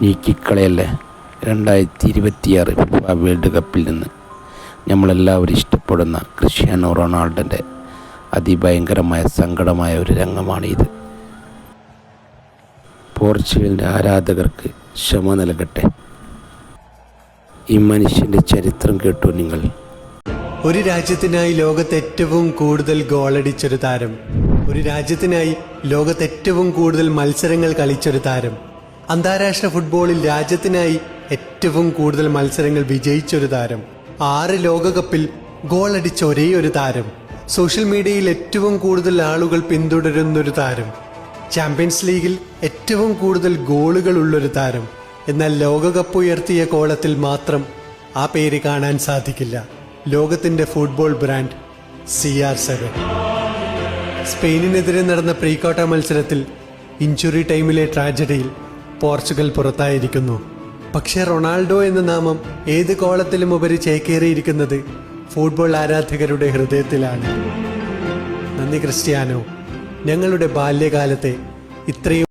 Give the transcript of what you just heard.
നീക്കിക്കളയല്ലേ. 2026 FIFA world കപ്പിൽ നിന്ന് നമ്മളെല്ലാവരും ഇഷ്ടപ്പെടുന്ന ക്രിസ്ത്യാനോ റൊണാൾഡോൻ്റെ അതിഭയങ്കരമായ സങ്കടമായ ഒരു രംഗമാണിത്. പോർച്ചുഗലിൻ്റെ ആരാധകർക്ക് ക്ഷമ നൽകട്ടെ. ഈ മനുഷ്യൻ്റെ ചരിത്രം കേട്ടു നിങ്ങൾ. ഒരു രാജ്യത്തിനായി ലോകത്ത് ഏറ്റവും കൂടുതൽ ഗോളടിച്ചൊരു താരം, ഒരു രാജ്യത്തിനായി ലോകത്ത് ഏറ്റവും കൂടുതൽ മത്സരങ്ങൾ കളിച്ചൊരു താരം, അന്താരാഷ്ട്ര ഫുട്ബോളിൽ രാജ്യത്തിനായി ഏറ്റവും കൂടുതൽ മത്സരങ്ങൾ വിജയിച്ചൊരു താരം, 6 ലോകകപ്പിൽ ഗോളടിച്ച ഒരേ ഒരു താരം, സോഷ്യൽ മീഡിയയിൽ ഏറ്റവും കൂടുതൽ ആളുകൾ പിന്തുടരുന്നൊരു താരം, ചാമ്പ്യൻസ് ലീഗിൽ ഏറ്റവും കൂടുതൽ ഗോളുകൾ ഉള്ളൊരു താരം. എന്നാൽ ലോകകപ്പ് ഉയർത്തിയ കോളത്തിൽ മാത്രം ആ പേര് കാണാൻ സാധിക്കില്ല. ലോകത്തിന്റെ ഫുട്ബോൾ ബ്രാൻഡ് CR7. സ്പെയിനിനെതിരെ നടന്ന പ്രീ ക്വാർട്ടർ മത്സരത്തിൽ ഇഞ്ചുറി ടൈമിലെ ട്രാജഡിയിൽ പോർച്ചുഗൽ പുറത്തായിരിക്കുന്നു. പക്ഷേ റൊണാൾഡോ എന്ന നാമം ഏത് കോളത്തിലും ഉപരി ചേക്കേറിയിരിക്കുന്നത് ഫുട്ബോൾ ആരാധകരുടെ ഹൃദയത്തിലാണ്. നന്ദി ക്രിസ്ത്യാനോ, ഞങ്ങളുടെ ബാല്യകാലത്തെ ഇത്രയും